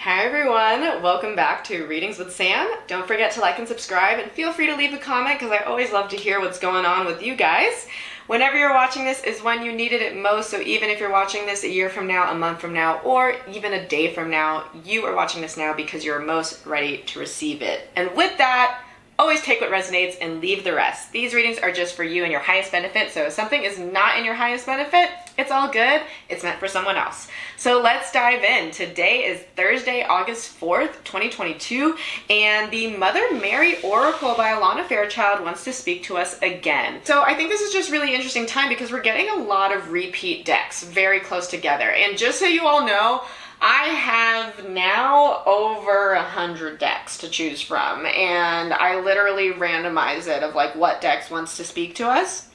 Hi everyone, welcome back to Readings with Sam. Don't forget to like and subscribe, and feel free to leave a comment because I always love to hear what's going on with you guys. Whenever you're watching this is when you needed it most, so even if you're watching this a year from now, a month from now, or even a day from now, you are watching this now because you're most ready to receive it. And with that, always take what resonates and leave the rest. These readings are just for you and your highest benefit, so if something is not in your highest benefit, it's all good. It's meant for someone else. So let's dive in. Today is Thursday, August 4th, 2022, and the Mother Mary Oracle by Alana Fairchild wants to speak to us again. So I think this is just really interesting time because we're getting a lot of repeat decks very close together. And just so you all know, I have now over 100 decks to choose from, and I literally randomize it of like what decks wants to speak to us.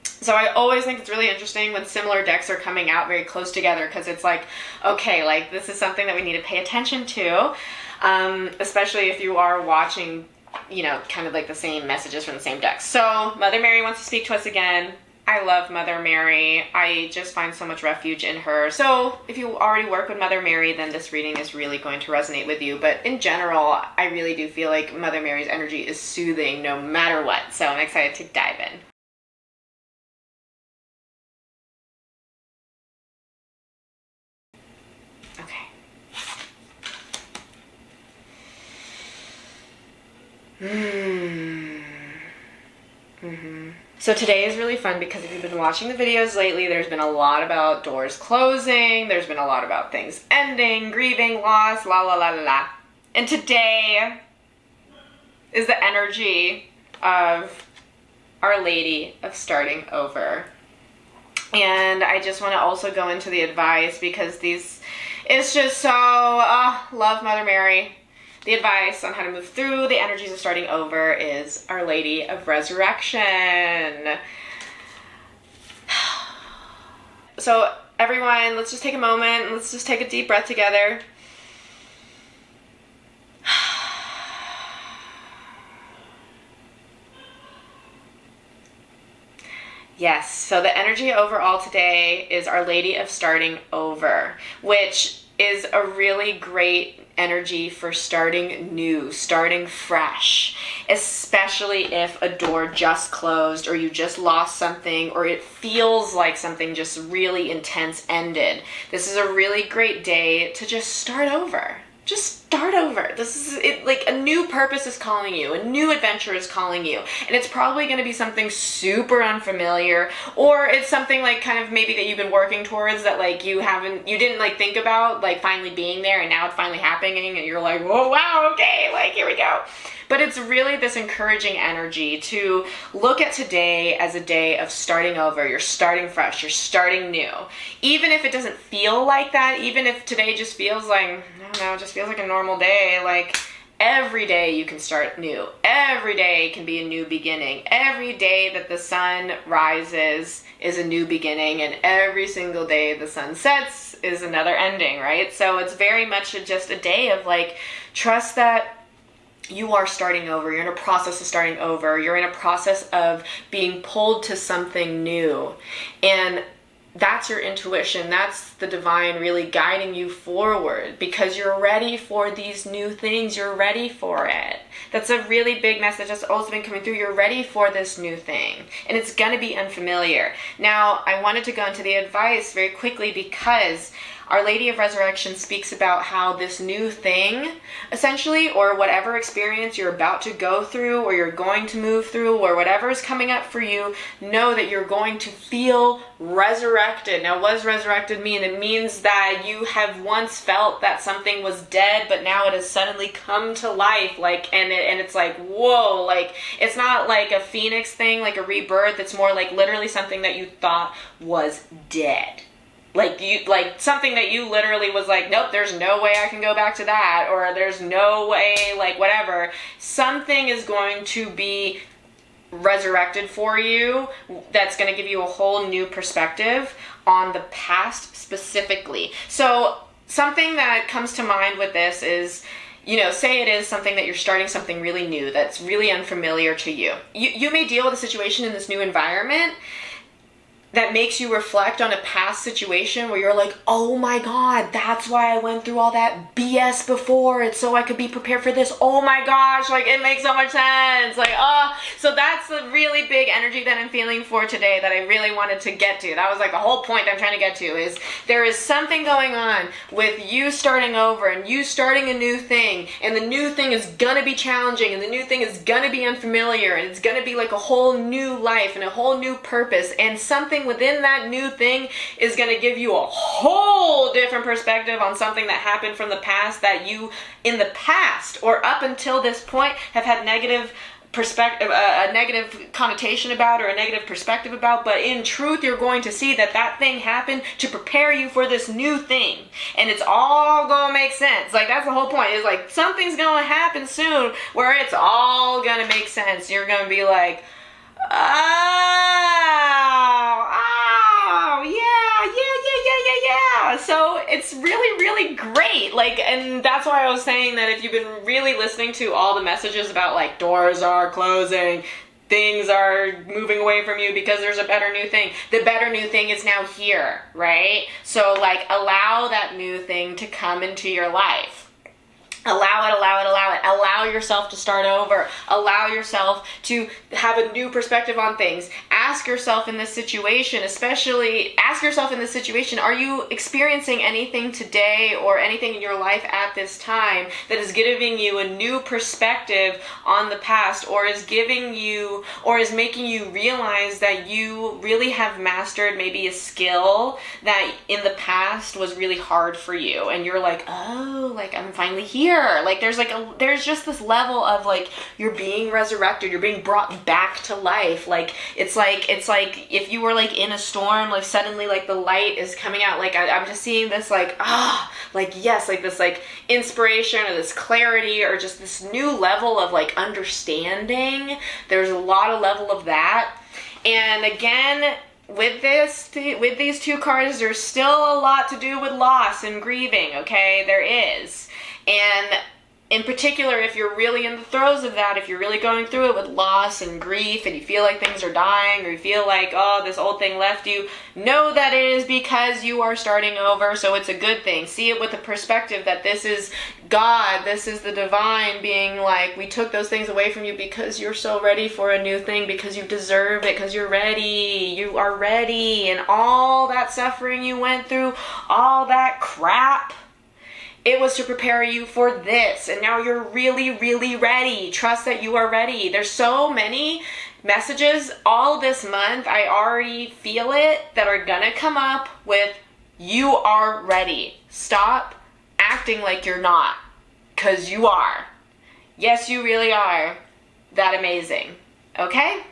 So I always think it's really interesting when similar decks are coming out very close together because it's like, okay, like this is something that we need to pay attention to, especially if you are watching, you know, kind of like the same messages from the same decks. So Mother Mary wants to speak to us again. I love Mother Mary. I just find so much refuge in her. So if you already work with Mother Mary, then this reading is really going to resonate with you. But in general, I really do feel like Mother Mary's energy is soothing no matter what. So I'm excited to dive in. So today is really fun because if you've been watching the videos lately, there's been a lot about doors closing, there's been a lot about things ending, grieving, loss, la la la la la. And today is the energy of Our Lady of starting over. And I just want to also go into the advice because it's just so, love Mother Mary. The advice on how to move through the energies of starting over is Our Lady of Resurrection. So everyone, let's just take a moment. Let's just take a deep breath together. Yes, so the energy overall today is Our Lady of starting over, which is a really great energy for starting new, starting fresh, especially if a door just closed or you just lost something or it feels like something just really intense ended. This is a really great day to just start over. Just start over. This is it, like a new purpose is calling you, a new adventure is calling you, and it's probably going to be something super unfamiliar, or it's something like kind of maybe that you've been working towards that like you didn't like think about like finally being there, and now it's finally happening, and you're like, whoa, wow, okay, like here we go. But it's really this encouraging energy to look at today as a day of starting over. You're starting fresh, you're starting new. Even if it doesn't feel like that, even if today just feels like, I don't know, it just feels like a normal day, like every day you can start new. Every day can be a new beginning. Every day that the sun rises is a new beginning, and every single day the sun sets is another ending, right? So it's very much just a day of like, trust that you are starting over. You're in a process of starting over. You're in a process of being pulled to something new. And that's your intuition. That's the divine really guiding you forward because you're ready for these new things. You're ready for it. That's a really big message that's also been coming through. You're ready for this new thing. And it's going to be unfamiliar. Now, I wanted to go into the advice very quickly because Our Lady of Resurrection speaks about how this new thing, essentially, or whatever experience you're about to go through or you're going to move through or whatever is coming up for you, know that you're going to feel resurrected. Now, what does resurrected mean? It means that you have once felt that something was dead, but now it has suddenly come to life, like, and it's like, whoa, like, it's not like a phoenix thing, like a rebirth. It's more like literally something that you thought was dead. Like something that you literally was like, nope, there's no way I can go back to that, or there's no way, like whatever. Something is going to be resurrected for you that's going to give you a whole new perspective on the past specifically. So something that comes to mind with this is, you know, say it is something that you're starting something really new that's really unfamiliar to you. You may deal with a situation in this new environment that makes you reflect on a past situation where you're like, oh my God, that's why I went through all that BS before. It's so I could be prepared for this. Oh my gosh, like it makes so much sense. Like, so that's the really big energy that I'm feeling for today that I really wanted to get to. That was like the whole point I'm trying to get to, is there is something going on with you starting over and you starting a new thing, and the new thing is gonna be challenging, and the new thing is gonna be unfamiliar, and it's gonna be like a whole new life and a whole new purpose, and something within that new thing is going to give you a whole different perspective on something that happened from the past that you in the past or up until this point have had negative perspective, a negative connotation about, or a negative perspective about. But in truth, you're going to see that that thing happened to prepare you for this new thing, and it's all gonna make sense. Like, that's the whole point, is like something's gonna happen soon where it's all gonna make sense. You're gonna be like, yeah. So it's really, really great. Like, and that's why I was saying that if you've been really listening to all the messages about like doors are closing, things are moving away from you because there's a better new thing, the better new thing is now here, right? So like, allow that new thing to come into your life. Allow it. Allow yourself to start over. Allow yourself to have a new perspective on things. Ask yourself in this situation, are you experiencing anything today or anything in your life at this time that is giving you a new perspective on the past, or is giving you, or is making you realize that you really have mastered maybe a skill that in the past was really hard for you, and you're like, oh, like I'm finally here. Like there's just this level of like, you're being resurrected, you're being brought back to life. Like it's like if you were like in a storm, like suddenly like the light is coming out. Like I'm just seeing this like, yes, like this like inspiration or this clarity or just this new level of like understanding. There's a lot of level of that. And again, with these two cards, there's still a lot to do with loss and grieving, okay? There is. And in particular, if you're really in the throes of that, if you're really going through it with loss and grief, and you feel like things are dying, or you feel like, oh, this old thing left you, know that it is because you are starting over, so it's a good thing. See it with the perspective that this is God, this is the divine being like, we took those things away from you because you're so ready for a new thing, because you deserve it, because you're ready, you are ready, and all that suffering you went through, all that crap, it was to prepare you for this, and now you're really, really ready. Trust that you are ready. There's so many messages all this month, I already feel it, that are gonna come up with, you are ready. Stop acting like you're not, because you are. Yes, you really are that amazing, okay?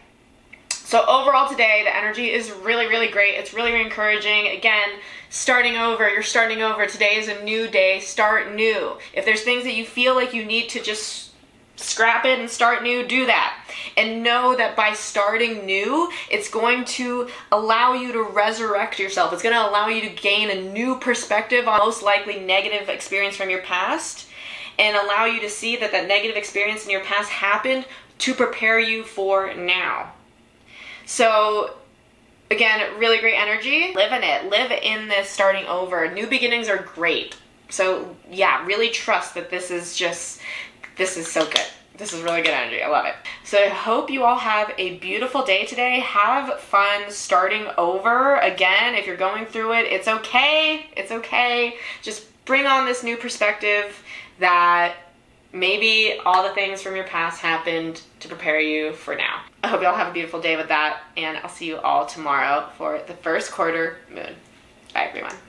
So overall today, the energy is really, really great. It's really encouraging. Again, starting over, you're starting over. Today is a new day. Start new. If there's things that you feel like you need to just scrap it and start new, do that. And know that by starting new, it's going to allow you to resurrect yourself. It's going to allow you to gain a new perspective on most likely negative experience from your past, and allow you to see that that negative experience in your past happened to prepare you for now. So again, really great energy. Live in it. Live in this starting over. New beginnings are great. So yeah, really trust that this is so good. This is really good energy. I love it. So I hope you all have a beautiful day today. Have fun starting over. Again, if you're going through it, it's okay. It's okay. Just bring on this new perspective that maybe all the things from your past happened to prepare you for now. I hope you all have a beautiful day with that, and I'll see you all tomorrow for the first quarter moon. Bye, everyone.